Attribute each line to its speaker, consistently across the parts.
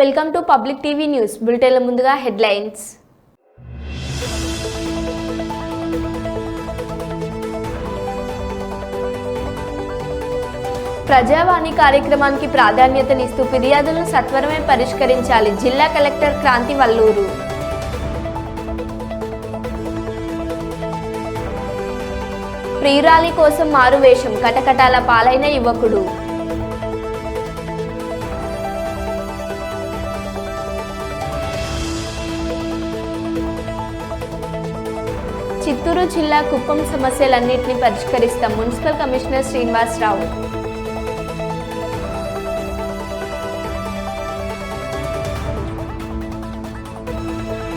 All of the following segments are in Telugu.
Speaker 1: Welcome to public TV news బులెటిన్ల ముందుగా హెడ్లైన్స్. ప్రజావాణి కార్యక్రమానికి ప్రాధాన్యతనిస్తూ ఫిర్యాదులను సత్వరమే పరిష్కరించాలి జిల్లా కలెక్టర్ క్రాంతి వల్లూరు. ప్రియురాలి కోసం మారువేషం కటకటాల పాలైన యువకుడు. చిత్తూరు జిల్లా కుప్పం సమస్యలన్నింటినీ పరిష్కరిస్తాం మున్సిపల్ కమిషనర్ శ్రీనివాసరావు.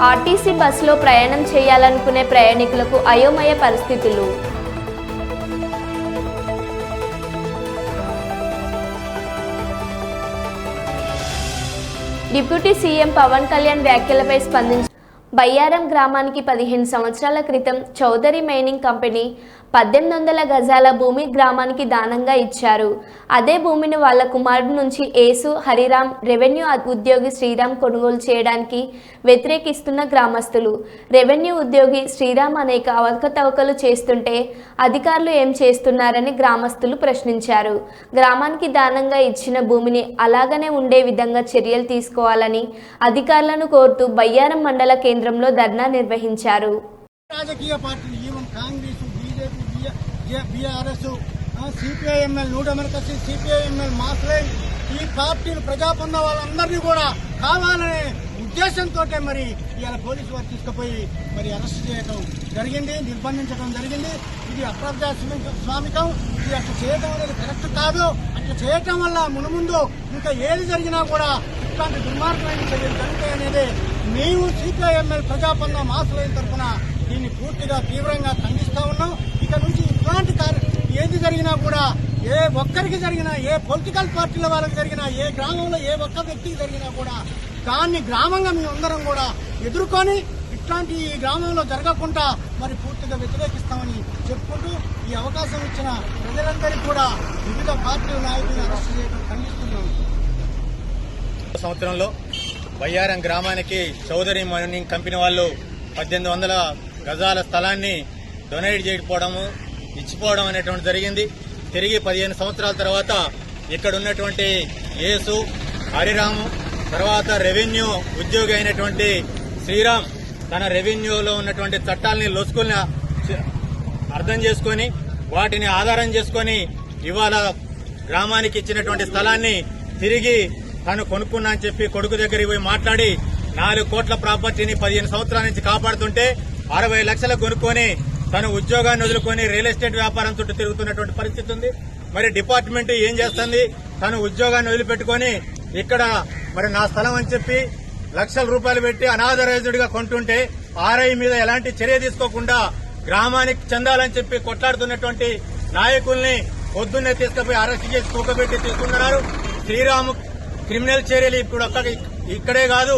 Speaker 1: ఆర్టీసీ బస్సులో ప్రయాణం చేయాలనుకునే ప్రయాణికులకు అయోమయ పరిస్థితులు. డిప్యూటీ సీఎం పవన్ కళ్యాణ్ వ్యాఖ్యలపై స్పందించి బయ్యారం గ్రామానికి 15 సంవత్సరాల క్రితం చౌదరి మైనింగ్ కంపెనీ 1800 గజాల భూమి గ్రామానికి దానంగా ఇచ్చారు. అదే భూమిని వాళ్ళ కుమారుడి నుంచి ఏసు హరిరామ్ రెవెన్యూ ఉద్యోగి శ్రీరామ్ కొనుగోలు చేయడానికి వ్యతిరేకిస్తున్న గ్రామస్తులు. రెవెన్యూ ఉద్యోగి శ్రీరామ్ అనేక అవకతవకలు చేస్తుంటే అధికారులు ఏం చేస్తున్నారని గ్రామస్తులు ప్రశ్నించారు. గ్రామానికి దానంగా ఇచ్చిన భూమిని అలాగనే ఉండే విధంగా చర్యలు తీసుకోవాలని అధికారులను కోరుతూ బయ్యారం మండల కేంద్రంలో ధర్నా నిర్వహించారు.
Speaker 2: రాజకీయ పార్టీలు even Congress, BJP, BRS, CPIML, new democracy, CPIML, Mass Line ఈ పార్టీలు ప్రజాపన్న వాళ్ళందరినీ కూడా కావాలనే ఉద్దేశంతో మరి ఇవాళ పోలీసు వారు తీసుకుపోయి మరి అరెస్ట్ చేయడం జరిగింది, నిర్బంధించడం జరిగింది. ఇది అప్రజాస్వామికం. ఇది అట్లా చేయడం అనేది కరెక్ట్ కాదు. అట్లా చేయటం వల్ల మునుముందు ఇంకా ఏది జరిగినా కూడా ఇట్లాంటి దుర్మార్గమైన చర్యలు జరుగుతాయనేది మేము సిపిఐఎంఎల్ ప్రజాపన్న మాస్లైన్ తరఫున దీన్ని పూర్తిగా తీవ్రంగా ఖండిస్తా ఉన్నాం. ఇక నుంచి ఇట్లాంటి ఏది జరిగినా కూడా ఏ ఒక్కరికి జరిగినా, ఏ పొలిటికల్ పార్టీల వాళ్ళకి జరిగినా, ఏ గ్రామంలో ఏ ఒక్క వ్యక్తికి జరిగినా కూడా దాన్ని గ్రామంగా మేమందరం కూడా ఎదుర్కొని ఇట్లాంటి ఈ గ్రామంలో జరగకుండా మరి పూర్తిగా వ్యతిరేకిస్తామని చెప్పుకుంటూ ఈ అవకాశం ఇచ్చిన ప్రజలందరికీ కూడా వివిధ పార్టీల నాయకులను అరెస్ట్ చేయడం ఖండిస్తున్నాం.
Speaker 3: సంవత్సరంలో బయ్యారం గ్రామానికి చౌదరి మైనింగ్ కంపెనీ వాళ్ళు 1800 గజాల స్థలాన్ని డొనేట్ చేయకపోవడము, ఇచ్చిపోవడం అనేటువంటి జరిగింది. తిరిగి 15 సంవత్సరాల తర్వాత ఇక్కడ ఉన్నటువంటి యేసు హరిరాము, తర్వాత రెవెన్యూ ఉద్యోగి అయినటువంటి శ్రీరామ్ తన రెవెన్యూలో ఉన్నటువంటి చట్టాలని లొసుకుని అర్థం చేసుకుని వాటిని ఆధారం చేసుకుని ఇవాళ గ్రామానికి ఇచ్చినటువంటి స్థలాన్ని తిరిగి తను కొనుక్కున్నా అని చెప్పి కొడుకు దగ్గరికి పోయి మాట్లాడి 4 కోట్ల ప్రాపర్టీని 15 సంవత్సరాల నుంచి కాపాడుతుంటే 60 లక్షలు కొనుక్కొని తను ఉద్యోగాన్ని వదులుకొని రియల్ ఎస్టేట్ వ్యాపారం చుట్టూ తిరుగుతున్నటువంటి పరిస్థితి ఉంది. మరి డిపార్ట్మెంట్ ఏం చేస్తుంది? తను ఉద్యోగాన్ని వదిలిపెట్టుకొని ఇక్కడ మరి నా స్థలం అని చెప్పి లక్షల రూపాయలు పెట్టి అనాథరైజ్డ్ గా కొంటుంటే ఆర్ఐ మీద ఎలాంటి చర్య తీసుకోకుండా గ్రామానికి చెందాలని చెప్పి కొట్లాడుతున్నటువంటి నాయకుల్ని పొద్దున్నే తీసుకుపోయి అరెస్ట్ చేసి కూకబెట్టి తీసుకున్నారు. శ్రీరాము క్రిమినల్ చర్యలు ఇప్పుడు ఇక్కడే కాదు,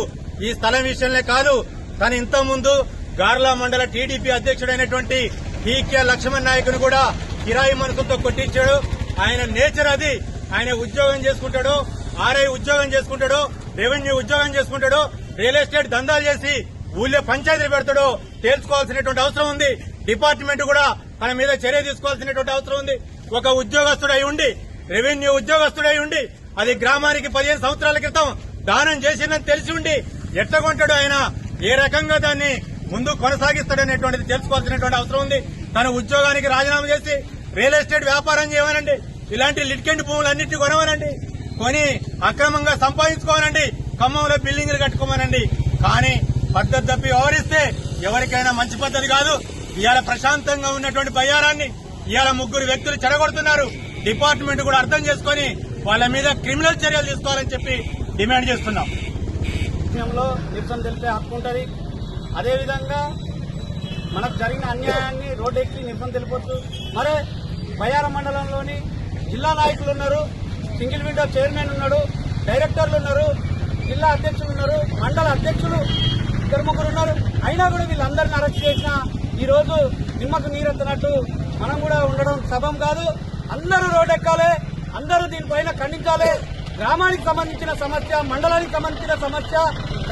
Speaker 3: ఈ స్థలం విషయంలో కాదు, తను ఇంతకుముందు గార్లా మండల టీడీపీ అధ్యక్షుడైనటువంటి టీకే లక్ష్మణ్ నాయకుని కూడా కిరాయి మనసుతో కొట్టించాడు. ఆయన నేచర్ అది. ఆయన ఉద్యోగం చేసుకుంటాడు, ఆర్ఐ ఉద్యోగం చేసుకుంటాడు, రెవెన్యూ ఉద్యోగం చేసుకుంటాడు, రియల్ ఎస్టేట్ దందాలు చేసి ఊళ్ళో పంచాయతీలు పెడతాడో తేల్చుకోవాల్సినటువంటి అవసరం ఉంది. డిపార్ట్మెంట్ కూడా తన మీద చర్య తీసుకోవాల్సినటువంటి అవసరం ఉంది. ఒక ఉద్యోగస్తుడై ఉండి, రెవెన్యూ ఉద్యోగస్తుడై ఉండి అది గ్రామానికి 15 సంవత్సరాల క్రితం దానం చేసిందని తెలిసి ఉండి ఎట్లా కొంటాడు ఆయన, ఏ రకంగా దాన్ని ముందు కొనసాగిస్తాడనేటువంటిది తెలుసుకోవాల్సినటువంటి అవసరం ఉంది. తన ఉద్యోగానికి రాజీనామా చేసి రియల్ ఎస్టేట్ వ్యాపారం చేయమనండి, ఇలాంటి లిటికెంట్ భూములన్నింటినీ కొనవనండి, కొని అక్రమంగా సంపాదించుకోవాలండి, ఖమ్మంలో బిల్డింగ్లు కట్టుకోమనండి. కానీ పద్ధతి తప్పి వ్యవహరిస్తే ఎవరికైనా మంచి పద్ధతి కాదు. ఇవాళ ప్రశాంతంగా ఉన్నటువంటి బయ్యారాన్ని ఇవాళ 3 వ్యక్తులు చెడగొడుతున్నారు. డిపార్ట్మెంట్ కూడా అర్థం చేసుకుని వాళ్ళ మీద క్రిమినల్ చర్యలు తీసుకోవాలని చెప్పి డిమాండ్ చేస్తున్నాం.
Speaker 2: విషయంలో నిరసన తెలిపే హక్కు ఉంటుంది. అదేవిధంగా మనకు జరిగిన అన్యాయాన్ని రోడ్డెక్కి నిరసన తెలిపొచ్చు. మరి బయ్యారం మండలంలోని జిల్లా నాయకులు ఉన్నారు, సింగిల్ విండో చైర్మన్ ఉన్నాడు, డైరెక్టర్లు ఉన్నారు, జిల్లా అధ్యక్షులు ఉన్నారు, మండల అధ్యక్షులు 2-3 ఉన్నారు. అయినా కూడా వీళ్ళందరినీ అరెస్ట్ చేసిన ఈరోజు నిమ్మకు నీరెత్తనట్టు మనం కూడా ఉండడం సబం కాదు. అందరూ రోడ్డెక్కాలి, అందరూ దీనిపైన ఖండించాలి. గ్రామానికి సంబంధించిన సమస్య, మండలానికి సంబంధించిన సమస్య.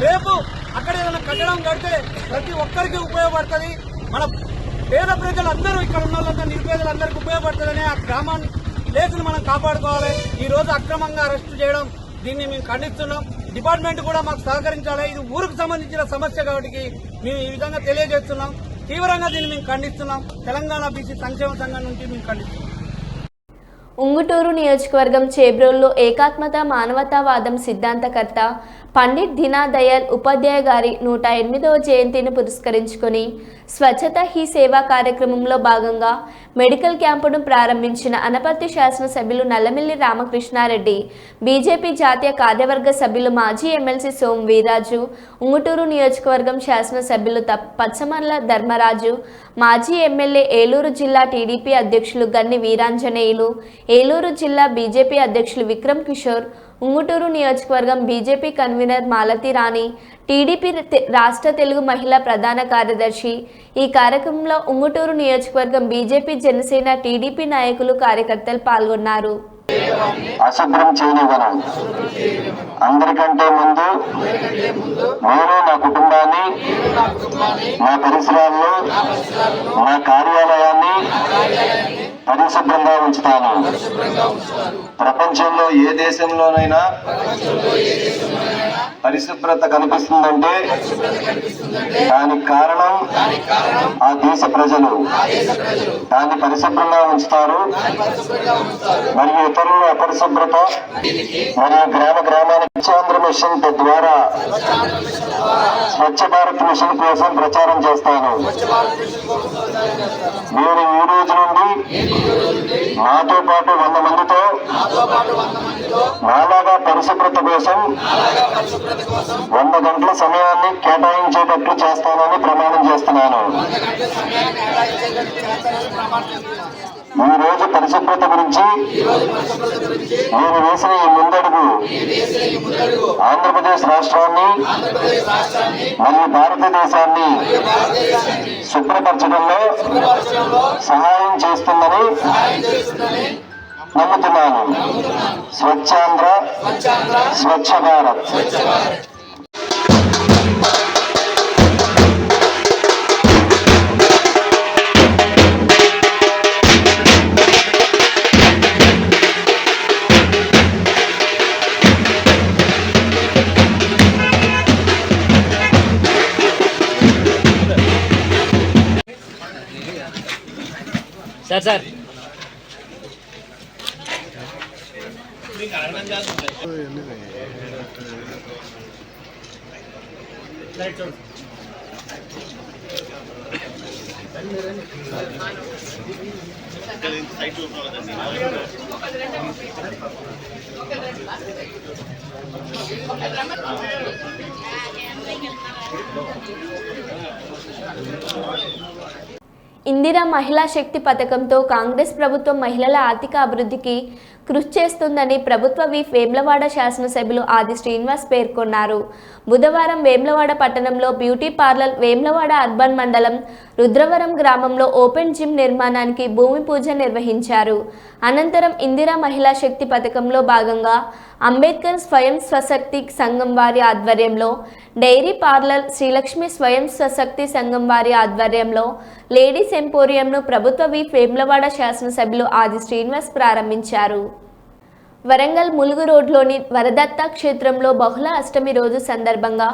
Speaker 2: రేపు అక్కడ ఏదైనా కట్టడం కడితే ప్రతి ఒక్కరికి ఉపయోగపడుతుంది. మన పేద ప్రజలందరూ, ఇక్కడ ఉన్న వాళ్ళందరూ, నిరుపేదలందరికీ ఉపయోగపడుతుందని ఆ గ్రామాన్ని ప్లేస్ని మనం కాపాడుకోవాలి. ఈ రోజు అక్రమంగా అరెస్టు చేయడం, దీన్ని మేము ఖండిస్తున్నాం. డిపార్ట్మెంట్ కూడా మాకు సహకరించాలి. ఇది ఊరికి సంబంధించిన సమస్య కాబట్టి మేము ఈ విధంగా తెలియజేస్తున్నాం. తీవ్రంగా దీన్ని మేము ఖండిస్తున్నాం. తెలంగాణ బీసీ సంక్షేమ సంఘం నుంచి మేము ఖండిస్తున్నాం.
Speaker 1: ఉంగుటూరు నియోజకవర్గం చేబ్రోల్లో ఏకాత్మత మానవతావాదం సిద్ధాంతకర్త పండిట్ దీనదయాళ్ ఉపాధ్యాయ గారి 108వ జయంతిని పురస్కరించుకొని స్వచ్ఛత హీ సేవా కార్యక్రమంలో భాగంగా మెడికల్ క్యాంపును ప్రారంభించిన అనపర్తి శాసనసభ్యులు నల్లమిల్లి రామకృష్ణారెడ్డి, బీజేపీ జాతీయ కార్యవర్గ సభ్యులు మాజీ ఎమ్మెల్సీ సోం వీరాజు, ఉంగుటూరు నియోజకవర్గం శాసనసభ్యులు పచ్చమర్ల ధర్మరాజు, మాజీ ఎమ్మెల్యే ఏలూరు జిల్లా టీడీపీ అధ్యక్షులు గన్ని వీరాంజనేయులు, ఏలూరు జిల్లా బీజేపీ అధ్యక్షులు విక్రమ్ కిషోర్, ఉంగుటూరు నియోజకవర్గం బీజేపీ కన్వీనర్ మాలతి రాణి, టీడీపీ రాష్ట్ర తెలుగు మహిళా ప్రధాన కార్యదర్శి. ఈ కార్యక్రమంలో ఉంగుటూరు నియోజకవర్గం బీజేపీ, జనసేన, టీడీపీ నాయకులు, కార్యకర్తలు పాల్గొన్నారు.
Speaker 4: అశుభ్రం చేయనివ్వను. అందరికంటే ముందు నేను నా కుటుంబాన్ని, నా పరిసరాల్లో, నా కార్యాలయాన్ని పరిశుభ్రంగా ఉంచుతాను. ప్రపంచంలో ఏ దేశంలోనైనా పరిశుభ్రత కనిపిస్తుందంటే దానికి కారణం ఆ దేశ ప్రజలు. దాన్ని పరిశుభ్రంగా ఉంచుతారు. మరియు ఇతరుల అపరిశుభ్రత మరియు గ్రామానికి స్వచ్ఛాంధ్ర మిషన్ ద్వారా స్వచ్ఛ భారత్ మిషన్ కోసం ప్రచారం చేస్తాను. నేను ఈ రోజు నుండి నాతో పాటు 100 మందితో నాలాగా పరిశుభ్రత కోసం 100 గంటల సమయాన్ని కేటాయించేటట్లు చేస్తానని ప్రమాణం చేస్తున్నాను. ఈ రోజు పరిశుభ్రత గురించి నేను వేసిన ఈ ముందడుగు ఆంధ్రప్రదేశ్ రాష్ట్రాన్ని మరియు భారతదేశాన్ని శుభ్రపరచడంలో సహాయం చేస్తుందని నమ్ముతున్నాను. స్వచ్ఛాంధ్ర, స్వచ్ఛ భారత్.
Speaker 5: సార్
Speaker 1: ఇందిరా మహిళా శక్తి పథకంతో కాంగ్రెస్ ప్రభుత్వం మహిళల ఆర్థిక అభివృద్ధికి కృషి చేస్తుందని ప్రభుత్వ విప్ వేములవాడ శాసనసభ్యులు ఆది శ్రీనివాస్ పేర్కొన్నారు. బుధవారం వేములవాడ పట్టణంలో బ్యూటీ పార్లర్ వేములవాడ అర్బన్ మండలం రుద్రవరం గ్రామంలో ఓపెన్ జిమ్ నిర్మాణానికి భూమి పూజ నిర్వహించారు. అనంతరం ఇందిరా మహిళా శక్తి పథకంలో భాగంగా అంబేద్కర్ స్వయం స్వశక్తి సంఘం వారి ఆధ్వర్యంలో, డైరీ పార్లర్ శ్రీలక్ష్మి స్వయం స్వశక్తి సంఘం వారి ఆధ్వర్యంలో లేడీస్ ఎంపోరియంను ప్రభుత్వ విప్ వేములవాడ శాసనసభ్యులు ఆది శ్రీనివాస్ ప్రారంభించారు. వరంగల్ ములుగు రోడ్లోని వరదత్త క్షేత్రంలో బహుళ అష్టమి రోజు సందర్భంగా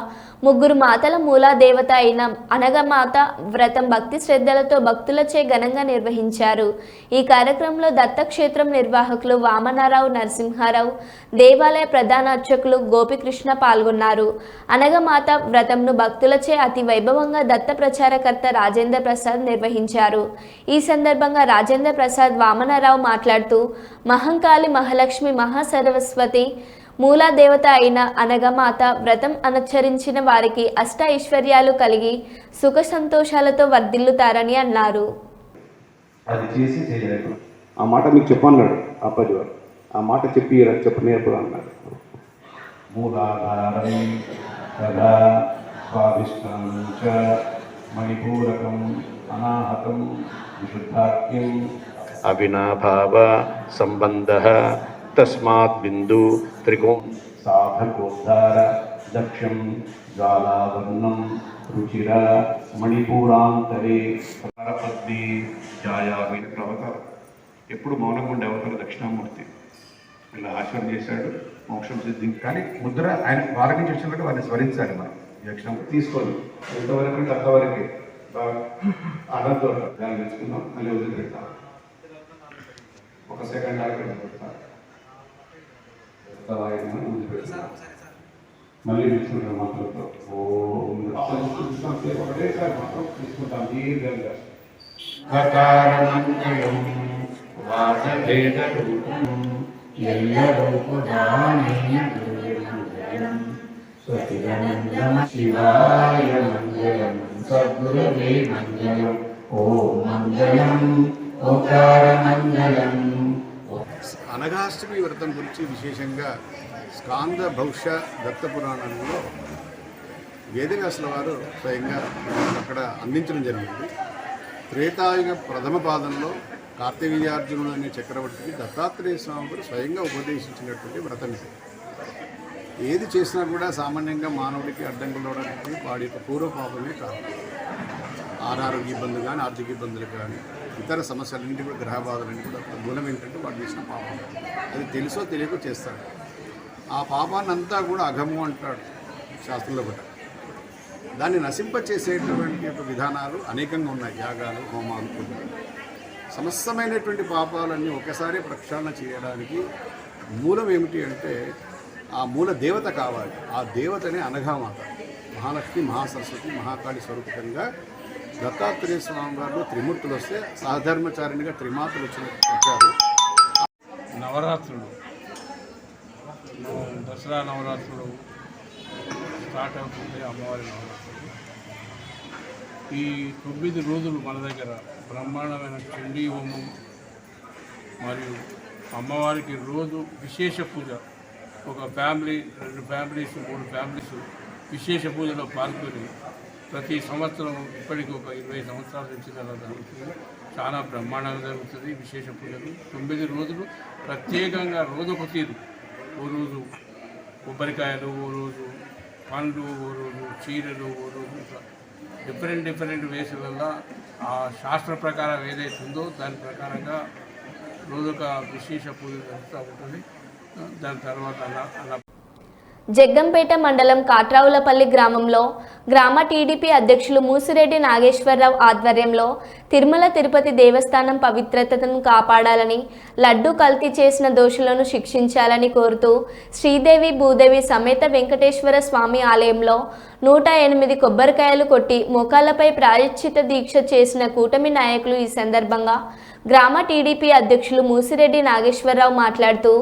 Speaker 1: 3 మాతల మూలాదేవత అయిన అనగమాత వ్రతం భక్తి శ్రద్ధలతో భక్తులచే ఘనంగా నిర్వహించారు. ఈ కార్యక్రమంలో దత్తక్షేత్రం నిర్వాహకులు వామనారావు నరసింహారావు, దేవాలయ ప్రధాన అర్చకులు గోపికృష్ణ పాల్గొన్నారు. అనగమాత వ్రతంను భక్తులచే అతి వైభవంగా దత్త ప్రచారకర్త రాజేంద్ర ప్రసాద్ నిర్వహించారు. ఈ సందర్భంగా రాజేంద్ర ప్రసాద్ వామనారావు మాట్లాడుతూ, మహంకాళి, మహాలక్ష్మి, మహాసరస్వతి మూలాదేవత అయిన అనగమాత వ్రతం అనుచరించిన వారికి అష్ట ఐశ్వర్యాలు కలిగి సుఖ సంతోషాలతో వర్ధిల్లుతారని అన్నారు.
Speaker 6: అది చేసి చేయలేదు. ఆ మాట మీకు చెప్పన్నాడు అప్పటి వారు. ఆ మాట చెప్పనేప్పుడు అన్నాడు. మూలాధారం తదా స్వాదిష్టం చ మణిపూరకం అనాహతం విశుద్ధాఖ్యం అవినాభావ సంబంధ తస్మాత్ బిందు త్రికోం సాధకోద్ధార దక్షం జ్వాలావర్ణం రుచిర మణిపూరాంతరే పరపద్ది ఛాయామైన అవతారం. ఎప్పుడు మౌనంగా ఉండే అవతారం దక్షిణామూర్తి. ఇలా ఆచరణ చేశాడు, మోక్షం సిద్ధించి. కానీ ముద్ర ఆయన వారి నుంచి వచ్చినట్టు వారిని స్మరించాలి. మనం దక్షిణామూర్తి తీసుకోవాలి. ఎంతవరకు అంటే అంతవరకే. అనంతో దాన్ని తెచ్చుకుందాం, మళ్ళీ వదిలిపెడతాం. ఒక సెకండ్ దాకా వదిలిపెడతాం, వదిలిపెడతాం, మళ్ళీ తీసుకుంటాం మాటలతో. ఒకటేసారి మాత్రం తీసుకుంటాం దీర్ఘంగా. శివాయ మంగళం సద్గురువే మంగళం ఓం మంగళం ఓంకార మంగళం.
Speaker 7: అనఘాష్టమి వ్రతం గురించి విశేషంగా స్కాంద భౌష దత్త పురాణంలో వేదవ్యాసుల వారు స్వయంగా అక్కడ అందించడం జరిగింది. త్రేతాయుగ ప్రథమ పాదంలో కార్తవీర్యార్జునుడు అనే చక్రవర్తికి దత్తాత్రేయ స్వామి వారు స్వయంగా ఉపదేశించినటువంటి వ్రతం ఇది. ఏది చేసినా కూడా సామాన్యంగా మానవుడికి అడ్డంకులవడానికి వాడి యొక్క పూర్వపాపమే కారణం. అనారోగ్య ఇబ్బందులు కానీ, ఆర్థిక ఇబ్బందులు కానీ, ఇతర సమస్యలన్నింటి కూడా, గ్రహ బాధలన్నీ కూడా మూలం ఏంటంటే వాడు చేసిన పాపం. అది తెలుసో తెలియకో చేస్తాడు. ఆ పాపాన్ని అంతా కూడా అఘము అంటాడు శాస్త్రంలో కూడా. దాన్ని నశింపచేసేటువంటి యొక్క విధానాలు అనేకంగా ఉన్నాయి. యాగాలు, హోమాలు, పూజలు. సమస్తమైనటువంటి పాపాలన్నీ ఒకసారి ప్రక్షాళన చేయడానికి మూలం ఏమిటి అంటే ఆ మూల దేవత కావాలి. ఆ దేవతనే అనఘామాత, మహాలక్ష్మి, మహాసరస్వతి, మహాకాళి స్వరూపంగా దత్తాత్రేయ స్వామి వారు త్రిమూర్తులు వస్తే సహధర్మచారిణిగా త్రిమాతలు వచ్చారు.
Speaker 8: నవరాత్రులు, దసరా నవరాత్రులు స్టార్ట్ అవుతుంది. అమ్మవారి నవరాత్రులు ఈ 9 రోజులు మన దగ్గర బ్రహ్మాండమైన చండీ హోమం మరియు అమ్మవారికి రోజు విశేష పూజ. ఒక ఫ్యామిలీ, 2 ఫ్యామిలీస్, 3 ఫ్యామిలీస్ విశేష పూజలో పాల్గొని ప్రతి సంవత్సరం ఇప్పటికి ఒక 20 సంవత్సరాల నుంచి అలా జరుగుతుంది. చాలా బ్రహ్మాండంగా జరుగుతుంది విశేష పూజలు. 9 రోజులు ప్రత్యేకంగా రోజొక తీరు. ఓ రోజు కొబ్బరికాయలు, ఓ రోజు పండ్లు, ఓ రోజు చీరలు, ఓ రోజు డిఫరెంట్ వేసులలో ఆ శాస్త్ర ప్రకారం ఏదైతే ఉందో దాని ప్రకారంగా రోజొక విశేష పూజ జరుగుతూ ఉంటుంది. దాని తర్వాత అలా
Speaker 1: జగ్గంపేట మండలం కాట్రావులపల్లి గ్రామంలో గ్రామ టీడీపీ అధ్యక్షులు మూసిరెడ్డి నాగేశ్వరరావు ఆధ్వర్యంలో తిరుమల తిరుపతి దేవస్థానం పవిత్రతను కాపాడాలని, లడ్డు కల్తీ చేసిన దోషులను శిక్షించాలని కోరుతూ శ్రీదేవి భూదేవి సమేత వెంకటేశ్వర స్వామి ఆలయంలో 108 కొబ్బరికాయలు కొట్టి మోకాళ్లపై ప్రాయశ్చిత దీక్ష చేసిన కూటమి నాయకులు. ఈ సందర్భంగా గ్రామ టీడీపీ అధ్యక్షులు మూసిరెడ్డి నాగేశ్వరరావు మాట్లాడుతూ,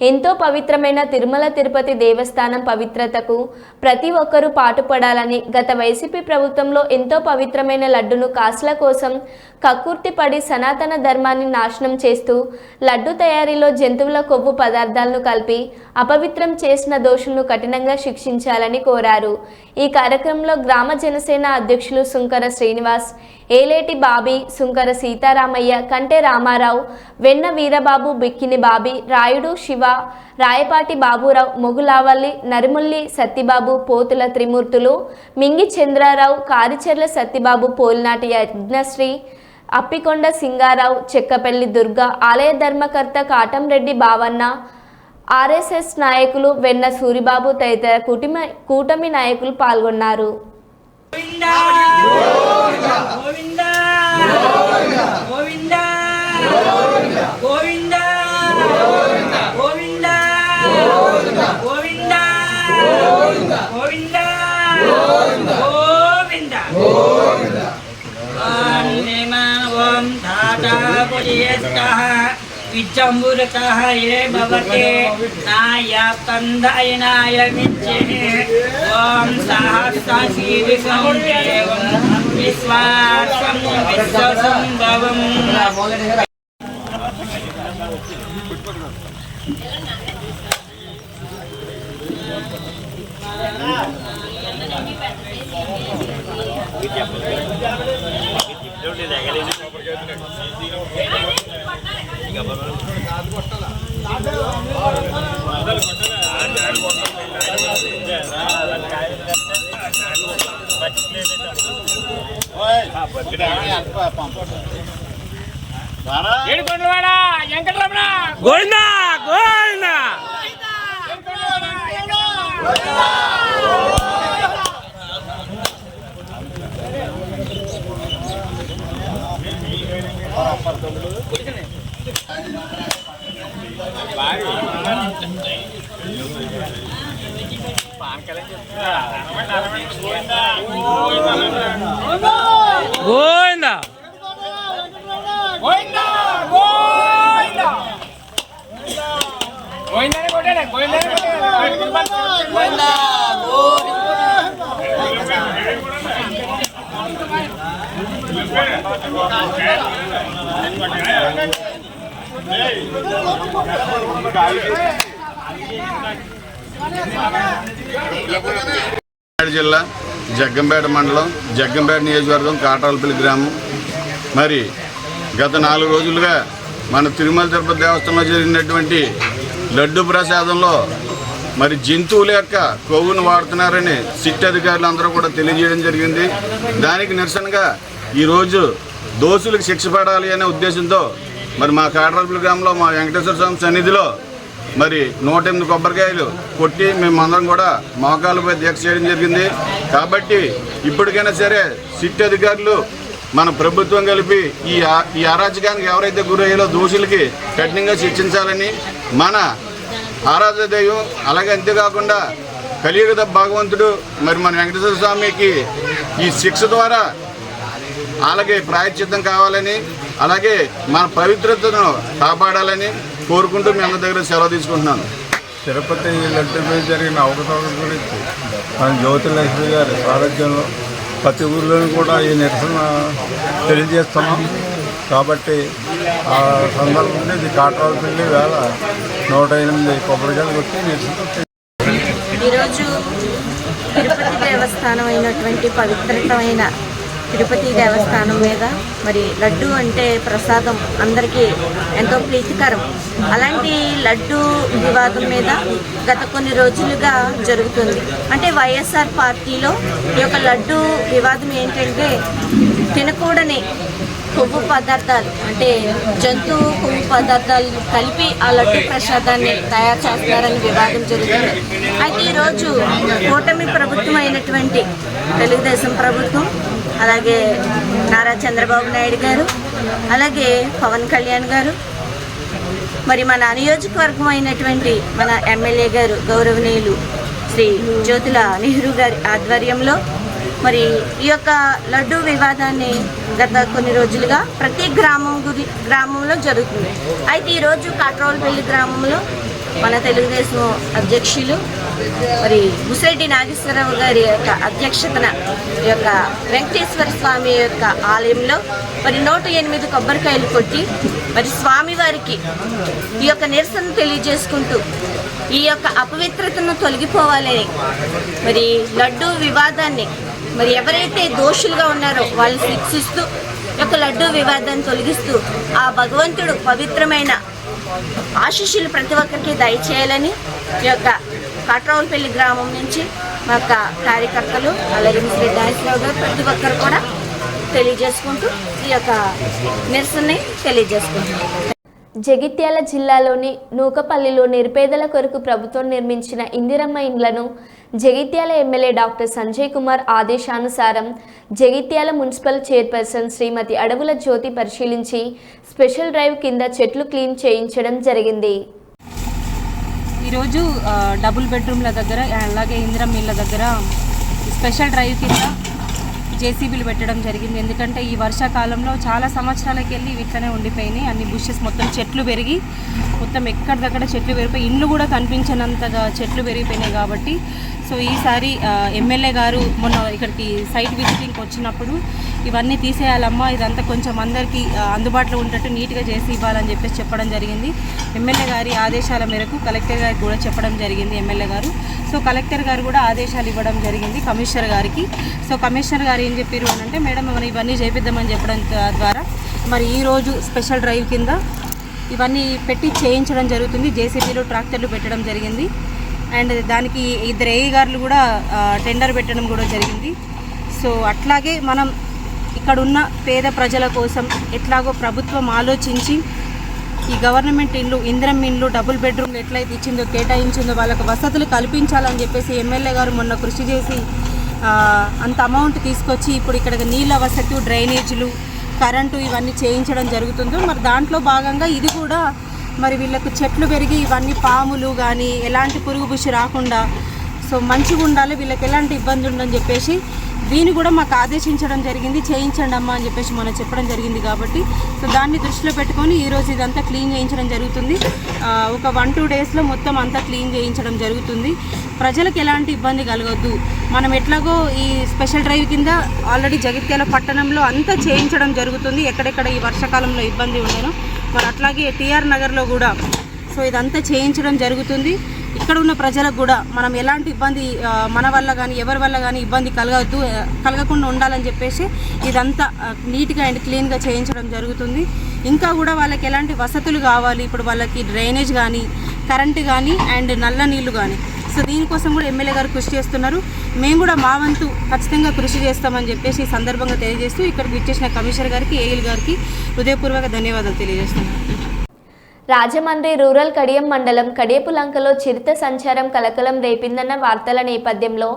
Speaker 1: ఎంతో పవిత్రమైన తిరుమల తిరుపతి దేవస్థానం పవిత్రతకు ప్రతి ఒక్కరూ పాటుపడాలని, గత వైసీపీ ప్రభుత్వంలో ఎంతో పవిత్రమైన లడ్డును కాసుల కోసం కక్కుర్తిపడి సనాతన ధర్మాన్ని నాశనం చేస్తూ లడ్డు తయారీలో జంతువుల కొవ్వు పదార్థాలను కలిపి అపవిత్రం చేసిన దోషులను కఠినంగా శిక్షించాలని కోరారు. ఈ కార్యక్రమంలో గ్రామ జనసేన అధ్యక్షులు సుంకర శ్రీనివాస్, ఏలేటి బాబీ, సుంకర సీతారామయ్య, కంటే రామారావు, వెన్న వీరబాబు, బిక్కిని బాబీ, రాయుడు శివ, రాయపాటి బాబురావు, మొగులావల్లి, నరిముల్లి సత్తిబాబు, పోతుల త్రిమూర్తులు, మింగి చంద్రారావు, కారిచెర్ల సత్తిబాబు, పోలినాటి యజ్ఞశ్రీ, అప్పికొండ సింగారావు, చెక్కపల్లి దుర్గా, ఆలయ ధర్మకర్త కాటంరెడ్డి బావన్న, ఆర్ఎస్ఎస్ నాయకులు వెన్న సూరిబాబు తదితర కూటమి నాయకులు పాల్గొన్నారు.
Speaker 9: विजम्बुरतः ये भवते नायाप्तन्दायनाय विच्यते ॐ सहस्रशीर्षं देवं विश्वासं विश्वसंभवम्
Speaker 5: గోవిందా గోవిందా గోవిందా
Speaker 7: జిల్లా జగ్గంపేట మండలం జగ్గంపేట నియోజకవర్గం కాట్రాలపల్లి గ్రామం. మరి గత 4 రోజులుగా మన తిరుమల తిరుపతి దేవస్థానంలో జరిగినటువంటి లడ్డు ప్రసాదంలో మరి జంతువుల యొక్క కొవ్వును వాడుతున్నారని సిట్ అధికారులు అందరూ కూడా తెలియజేయడం జరిగింది. దానికి నిరసనగా ఈరోజు దోషులకు శిక్ష పడాలి అనే ఉద్దేశంతో మరి మా కాట్రాలపల్లి గ్రామంలో మా వెంకటేశ్వర స్వామి సన్నిధిలో మరి 108 కొబ్బరికాయలు కొట్టి మేమందరం కూడా మోకాళ్ళపై దీక్ష చేయడం జరిగింది. కాబట్టి ఇప్పటికైనా సరే సిట్ అధికారులు మన ప్రభుత్వం కలిపి ఈ అరాచకానికి ఎవరైతే గురయ్యారో దోషులకి కఠినంగా శిక్షించాలని మన ఆరాధ్య దైవం, అలాగే అంతేకాకుండా కలియుగ భగవంతుడు మరి మన వెంకటేశ్వర స్వామికి ఈ శిక్ష ద్వారా అలాగే ప్రాయశ్చిత్తం కావాలని, అలాగే మన పవిత్రతను కాపాడాలని కోరుకుంటూ మీ అందరి దగ్గర సెలవు తీసుకుంటున్నాను.
Speaker 10: తిరుపతి లడ్డుపై జరిగిన అవకతవకల గురించి మన జ్యోతిలక్ష్మి గారి సారథ్యంలో ప్రతి ఊళ్ళోనూ కూడా ఈ నిరసన తెలియజేస్తున్నాం. కాబట్టి ఆ సందర్భంగా ఇది కాట్రాలపల్లి వేళ 108 కొబ్బరికాయలు కొట్టి నిరసన.
Speaker 11: ఈరోజు తిరుపతి దేవస్థానం అయినటువంటి పవిత్రమైన తిరుపతి దేవస్థానం మీద మరి లడ్డు అంటే ప్రసాదం అందరికీ ఎంతో ప్రీతికరం. అలాంటి లడ్డు వివాదం మీద గత కొన్ని రోజులుగా జరుగుతుంది. అంటే వైఎస్ఆర్ పార్టీలో ఈ యొక్క లడ్డు వివాదం ఏంటంటే తినకూడని కొవ్వు పదార్థాలు, అంటే జంతువు కొవ్వు పదార్థాలు కలిపి ఆ లడ్డు ప్రసాదాన్ని తయారు చేస్తున్నారని వివాదం జరుగుతుంది. అయితే ఈరోజు కూటమి ప్రభుత్వం అయినటువంటి తెలుగుదేశం ప్రభుత్వం, అలాగే నారా చంద్రబాబు నాయుడు గారు, అలాగే పవన్ కళ్యాణ్ గారు, మరి మన నియోజకవర్గం అయినటువంటి మన ఎమ్మెల్యే గారు గౌరవనీయులు శ్రీ జ్యోతుల నెహ్రూ గారి ఆధ్వర్యంలో మరి ఈ యొక్క లడ్డు వివాదాన్ని గత కొన్ని రోజులుగా ప్రతి గ్రామంలో జరుగుతుంది. అయితే ఈరోజు కాట్రాలపల్లి గ్రామంలో మన తెలుగుదేశం అధ్యక్షులు మరి ముసిరెడ్డి నాగేశ్వరరావు గారి యొక్క అధ్యక్షతన ఈ యొక్క వెంకటేశ్వర స్వామి యొక్క ఆలయంలో మరి 108 కొబ్బరికాయలు కొట్టి మరి స్వామివారికి ఈ యొక్క నిరసన తెలియజేసుకుంటూ ఈ యొక్క అపవిత్రతను తొలగిపోవాలని మరి లడ్డు వివాదాన్ని మరి ఎవరైతే దోషులుగా ఉన్నారో వాళ్ళు శిక్షిస్తూ ఈ యొక్క లడ్డు వివాదాన్ని తొలగిస్తూ ఆ భగవంతుడు పవిత్రమైన ఆశీస్సులు ప్రతి ఒక్కరికి దయచేయాలని ఈ యొక్క కాట్రాలపల్లి గ్రామం నుంచి మా యొక్క కార్యకర్తలు అలాగే ముసిరెడ్డి నాగేశ్వరరావు గారు ప్రతి ఒక్కరు కూడా తెలియజేసుకుంటూ ఈ యొక్క నిరసనని తెలియజేసుకుంటున్నాం.
Speaker 1: జగిత్యాల జిల్లాలోని నూకపల్లిలో నిరుపేదల కొరకు ప్రభుత్వం నిర్మించిన ఇందిరమ్మ ఇండ్లను జగిత్యాల ఎమ్మెల్యే డాక్టర్ సంజయ్ కుమార్ ఆదేశానుసారం జగిత్యాల మున్సిపల్ చైర్పర్సన్ శ్రీమతి అడవుల జ్యోతి పరిశీలించి స్పెషల్ డ్రైవ్ కింద చెట్లు క్లీన్ చేయించడం జరిగింది.
Speaker 12: ఈరోజు డబుల్ బెడ్రూమ్ల దగ్గర అలాగే ఇందిరమ్మ ఇళ్ళ దగ్గర స్పెషల్ డ్రైవ్ కింద జేసీబీలు పెట్టడం జరిగింది. ఎందుకంటే ఈ వర్షాకాలంలో చాలా సంవత్సరాలకి వెళ్ళి ఇట్లనే ఉండిపోయినాయి. అన్ని బుషెస్ మొత్తం చెట్లు పెరిగి మొత్తం ఎక్కడిదక్కడ చెట్లు పెరిగిపోయి ఇండ్లు కూడా కనిపించినంతగా చెట్లు పెరిగిపోయినాయి. కాబట్టి సో ఈసారి ఎమ్మెల్యే గారు మొన్న ఇక్కడికి సైట్ విజిటింగ్కి వచ్చినప్పుడు ఇవన్నీ తీసేయాలమ్మా, ఇదంతా కొంచెం అందరికీ అందుబాటులో ఉండేట్టు నీట్గా చేసి ఇవ్వాలని చెప్పడం జరిగింది. ఎమ్మెల్యే గారి ఆదేశాల మేరకు కలెక్టర్ గారికి కూడా చెప్పడం జరిగింది ఎమ్మెల్యే గారు. సో కలెక్టర్ గారు కూడా ఆదేశాలు ఇవ్వడం జరిగింది కమిషనర్ గారికి. సో కమిషనర్ గారు ఏం చెప్పారు అని అంటే, మేడం మనం ఇవన్నీ చేపిద్దామని చెప్పడం ద్వారా మరి ఈరోజు స్పెషల్ డ్రైవ్ కింద ఇవన్నీ పెట్టి చేయించడం జరుగుతుంది. జేసీబీలు ట్రాక్టర్లు పెట్టడం జరిగింది. అండ్ దానికి 2 ఏఈ గారులు కూడా టెండర్ పెట్టడం కూడా జరిగింది. సో అట్లాగే మనం ఇక్కడున్న పేద ప్రజల కోసం ఎట్లాగో ప్రభుత్వం ఆలోచించి ఈ గవర్నమెంట్ ఇల్లు, ఇందిరమ్మ ఇల్లు, డబుల్ బెడ్రూమ్ ఎట్లయితే ఇచ్చిందో, కేటాయించిందో వాళ్ళకు వసతులు కల్పించాలని చెప్పేసి ఎమ్మెల్యే గారు మొన్న కృషి చేసి అంత అమౌంట్ తీసుకొచ్చి ఇప్పుడు ఇక్కడ నీళ్ళ వసతి, డ్రైనేజీలు, కరెంటు ఇవన్నీ చేయించడం జరుగుతుందో మరి దాంట్లో భాగంగా ఇది కూడా మరి వీళ్ళకు చెట్లు పెరిగి ఇవన్నీ పాములు కానీ ఎలాంటి పురుగు బుషి రాకుండా సో మంచిగా ఉండాలి, వీళ్ళకి ఎలాంటి ఇబ్బంది ఉండని చెప్పేసి దీన్ని కూడా మాకు ఆదేశించడం జరిగింది. చేయించండి అమ్మా అని చెప్పేసి మనం చెప్పడం జరిగింది కాబట్టి సో దాన్ని దృష్టిలో పెట్టుకొని ఈరోజు ఇదంతా క్లీన్ చేయించడం జరుగుతుంది. ఒక 1-2 డేస్లో మొత్తం అంతా క్లీన్ చేయించడం జరుగుతుంది. ప్రజలకు ఎలాంటి ఇబ్బంది కలగొద్దు. మనం ఎట్లాగో ఈ స్పెషల్ డ్రైవ్ కింద ఆల్రెడీ జగిత్యాల పట్టణంలో అంతా చేయించడం జరుగుతుంది. ఎక్కడెక్కడ ఈ వర్షాకాలంలో ఇబ్బంది ఉండను మరి అట్లాగే టీఆర్ నగర్లో కూడా సో ఇదంతా చేయించడం జరుగుతుంది. ఇక్కడ ఉన్న ప్రజలకు కూడా మనం ఎలాంటి ఇబ్బంది మన వల్ల కానీ ఎవరి వల్ల కానీ ఇబ్బంది కలగకుండా ఉండాలని చెప్పేసి ఇదంతా నీట్గా అండ్ క్లీన్గా చేయించడం జరుగుతుంది. ఇంకా కూడా వాళ్ళకి ఎలాంటి వసతులు కావాలి, ఇప్పుడు వాళ్ళకి డ్రైనేజ్ కానీ, కరెంటు కానీ అండ్ నల్ల నీళ్లు కానీ సో దీనికోసం కూడా ఎమ్మెల్యే గారు కృషి చేస్తున్నారు. మేము కూడా మా వంతు ఖచ్చితంగా కృషి చేస్తామని చెప్పేసి ఈ సందర్భంగా తెలియజేస్తూ ఇక్కడికి విచ్చేసిన కమిషనర్ గారికి, ఏఎల్ గారికి హృదయపూర్వక ధన్యవాదాలు తెలియజేస్తున్నాను.
Speaker 1: రాజమండ్రి రూరల్ కడియం మండలం కడియపులంకలో చిరుత సంచారం కలకలం రేపిందన్న వార్తల నేపథ్యంలో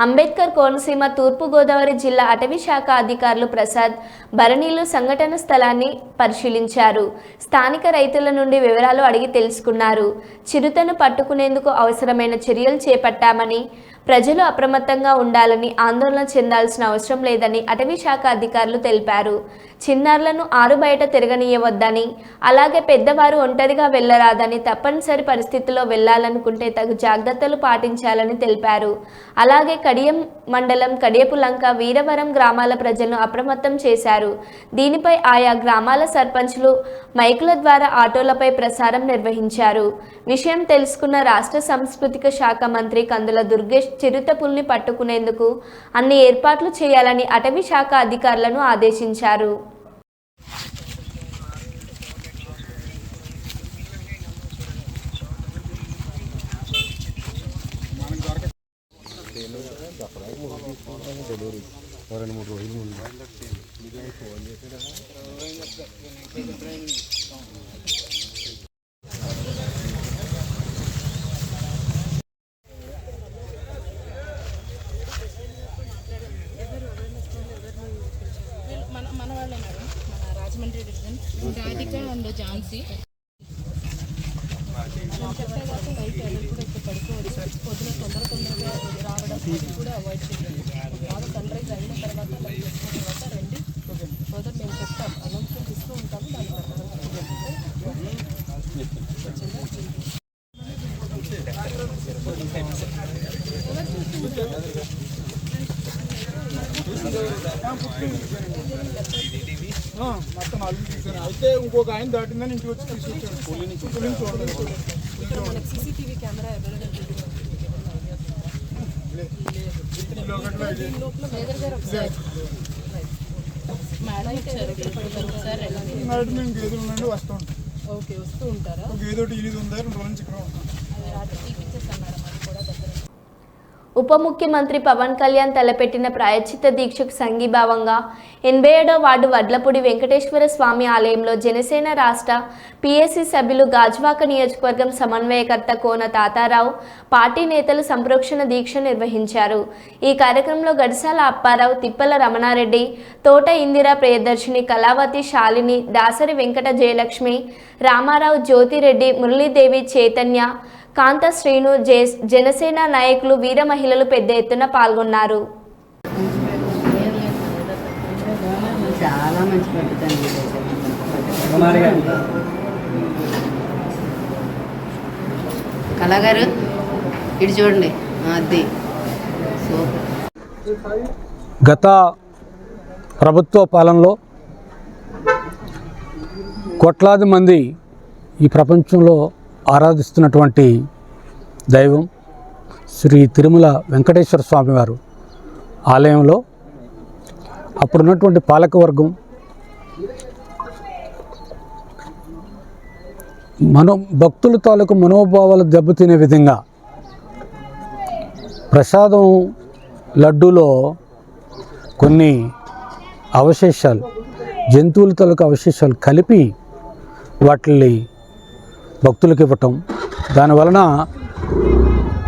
Speaker 1: అంబేద్కర్ కోనసీమ తూర్పుగోదావరి జిల్లా అటవీ శాఖ అధికారులు ప్రసాద్, భరణీలు సంఘటన స్థలాన్ని పరిశీలించారు. స్థానిక రైతుల నుండి వివరాలు అడిగి తెలుసుకున్నారు. చిరుతను పట్టుకునేందుకు అవసరమైన చర్యలు చేపట్టామని, ప్రజలు అప్రమత్తంగా ఉండాలని, ఆందోళన చెందాల్సిన అవసరం లేదని అటవీ శాఖ అధికారులు తెలిపారు. చిన్నారులను ఆరు బయట తిరగనీయవద్దని, అలాగే పెద్దవారు ఒంటరిగా వెళ్లరాదని, తప్పనిసరి పరిస్థితుల్లో వెళ్లాలనుకుంటే తగు జాగ్రత్తలు పాటించాలని తెలిపారు. అలాగే కడియం మండలం కడియపులంక, వీరవరం గ్రామాల ప్రజలను అప్రమత్తం చేశారు. దీనిపై ఆయా గ్రామాల సర్పంచ్లు మైకుల ద్వారా ఆటోలపై ప్రసారం నిర్వహించారు. విషయం తెలుసుకున్న రాష్ట్ర సాంస్కృతిక శాఖ మంత్రి కందుల దుర్గేష్ చిరుతపుల్ని పట్టుకునేందుకు అన్ని ఏర్పాట్లు చేయాలని అటవీ శాఖ అధికారులను ఆదేశించారు.
Speaker 12: మన వాళ్ళే మేడం, మన రాజమండ్రి డివిజన్ రాధిక అండ్ ఝాన్సీ చెప్పేదాకా బయట ఎవరు కూడా ఇక్కడ పడుకోవచ్చు. పొద్దున తొందరగా రావడం కూడా అవాయిడ్ చేయాలి. బాగా సన్ రైజ్ అయిన తర్వాత రండి, ఫర్దర్ మేము చెప్తాం, అనౌన్స్మెంట్ ఇస్తూ ఉంటాము. దాని ప్రకారం
Speaker 2: మొత్తం అల్లు తీసాను. అయితే ఇంకొక ఆయన దాటిందని ఇంటికి వచ్చి తీసుకొచ్చాడు. పోలీని చూడలేదు.
Speaker 12: సీసీటీవీ కెమెరా
Speaker 2: మేము గేదెలు నుండి వస్తూ ఉంటాం.
Speaker 12: ఓకే, వస్తూ ఉంటారా?
Speaker 2: గేదోటి ఇది ఉందా, 2 రోజుల నుంచి ఇక్కడ ఉంటాం.
Speaker 1: ఉప ముఖ్యమంత్రి పవన్ కళ్యాణ్ తలపెట్టిన ప్రాయశ్చిత్త దీక్షకు సంఘీభావంగా 87వ వార్డు వడ్లపూడి వెంకటేశ్వర స్వామి ఆలయంలో జనసేన రాష్ట్ర పిఎస్సి సభ్యులు, గాజువాక నియోజకవర్గం సమన్వయకర్త కోన తాతారావు, పార్టీ నేతలు సంప్రోక్షణ దీక్ష నిర్వహించారు. ఈ కార్యక్రమంలో గడిసాల అప్పారావు, తిప్పల రమణారెడ్డి, తోట ఇందిరా ప్రియదర్శిని, కళావతి, శాలిని, దాసరి వెంకట జయలక్ష్మి, రామారావు, జ్యోతిరెడ్డి, మురళీదేవి, చైతన్య, కాంత శ్రీను, జనసేన నాయకులు, వీర మహిళలు పెద్ద ఎత్తున పాల్గొన్నారు.
Speaker 13: చాలా మంచి పద్ధతి కళాగారు, ఇటు చూడండి. అది
Speaker 14: గత ప్రభుత్వ పాలనలో కోట్లాది మంది ఈ ప్రపంచంలో ఆరాధిస్తున్నటువంటి దైవం శ్రీ తిరుమల వెంకటేశ్వర స్వామి వారు ఆలయంలో అప్పుడున్నటువంటి పాలకవర్గం భక్తుల తాలూకు మనోభావాలు దెబ్బతినే విధంగా ప్రసాదం లడ్డూలో కొన్ని అవశేషాలు, జంతువుల తాలూకు అవశేషాలు కలిపి వాటిని భక్తులకు ఇవ్వటం, దానివలన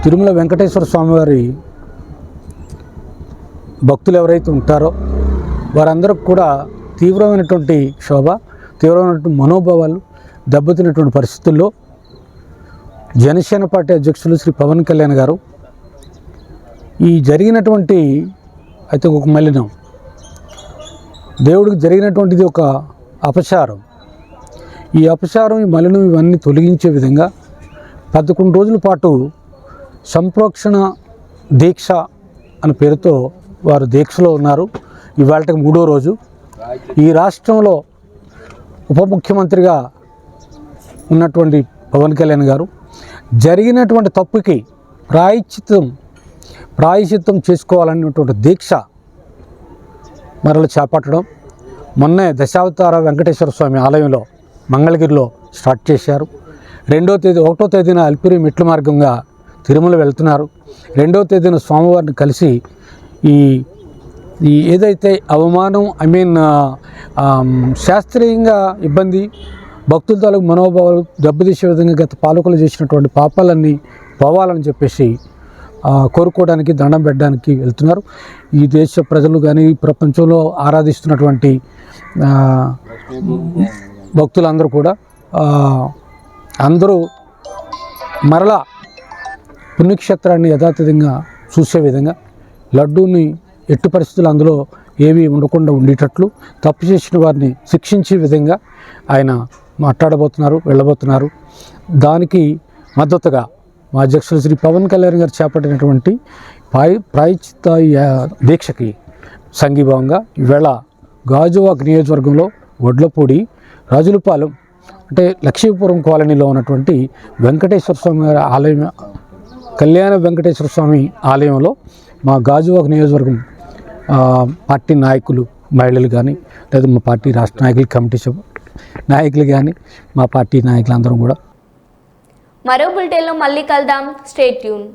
Speaker 14: తిరుమల వెంకటేశ్వర స్వామివారి భక్తులు ఎవరైతే ఉంటారో వారందరికి కూడా తీవ్రమైనటువంటి క్షోభ, తీవ్రమైనటువంటి మనోభావాలు దెబ్బతిన్నటువంటి పరిస్థితుల్లో జనసేన పార్టీ అధ్యక్షులు శ్రీ పవన్ కళ్యాణ్ గారు ఈ జరిగినటువంటి అయితే ఒక మలినం, దేవుడికి జరిగినటువంటిది ఒక అపచారం, ఈ అపచారం, ఈ మలినం ఇవన్నీ తొలగించే విధంగా 11 రోజుల పాటు సంప్రోక్షణ దీక్ష అనే పేరుతో వారు దీక్షలో ఉన్నారు. ఇవాళకి 3వ రోజు. ఈ రాష్ట్రంలో ఉప ముఖ్యమంత్రిగా ఉన్నటువంటి పవన్ కళ్యాణ్ గారు జరిగినటువంటి తప్పుకి ప్రాయశ్చిత్తం చేసుకోవాలనేటువంటి దీక్ష మరల చేపట్టడం, మొన్నే దశావతార వెంకటేశ్వర స్వామి ఆలయంలో మంగళగిరిలో స్టార్ట్ చేశారు. 1వ తేదీన అల్పిరి మెట్ల మార్గంగా తిరుమల వెళ్తున్నారు. 2వ తేదీన స్వామివారిని కలిసి ఈ ఏదైతే అవమానం శాస్త్రీయంగా ఇబ్బంది, భక్తుల తాలూకు మనోభావాలు దెబ్బతీసే విధంగా గత పాలకులు చేసినటువంటి పాపాలన్నీ పోవాలని చెప్పేసి కోరుకోవడానికి, దండం పెట్టడానికి వెళ్తున్నారు. ఈ దేశ ప్రజలు కానీ ప్రపంచంలో ఆరాధిస్తున్నటువంటి భక్తులందరూ కూడా అందరూ మరలా పుణ్యక్షేత్రాన్ని యథాతథంగా చూసే విధంగా లడ్డూని ఎట్టి పరిస్థితులు అందులో ఏవి ఉండకుండా ఉండేటట్లు తప్పు చేసిన వారిని శిక్షించే విధంగా ఆయన మాట్లాడబోతున్నారు, వెళ్ళబోతున్నారు. దానికి మద్దతుగా మా అధ్యక్షులు శ్రీ పవన్ కళ్యాణ్ గారు చేపట్టినటువంటి ప్రాయశ్చిత్త దీక్షకి సంఘీభావంగా ఈవేళ గాజువాక నియోజకవర్గంలో వడ్లపూడి, రాజులపాలెం అంటే లక్ష్మీపురం కాలనీలో ఉన్నటువంటి వెంకటేశ్వర స్వామి గారి ఆలయం, కళ్యాణ వెంకటేశ్వర స్వామి ఆలయంలో మా గాజువాక నియోజకవర్గం పార్టీ నాయకులు, మహిళలు కానీ లేదా మా పార్టీ రాష్ట్ర నాయకులు, కమిటీ నాయకులు కానీ మా పార్టీ నాయకులందరం కూడా.
Speaker 1: మరో బులెటిన్లో మళ్ళీ కలుద్దాం. Stay tune.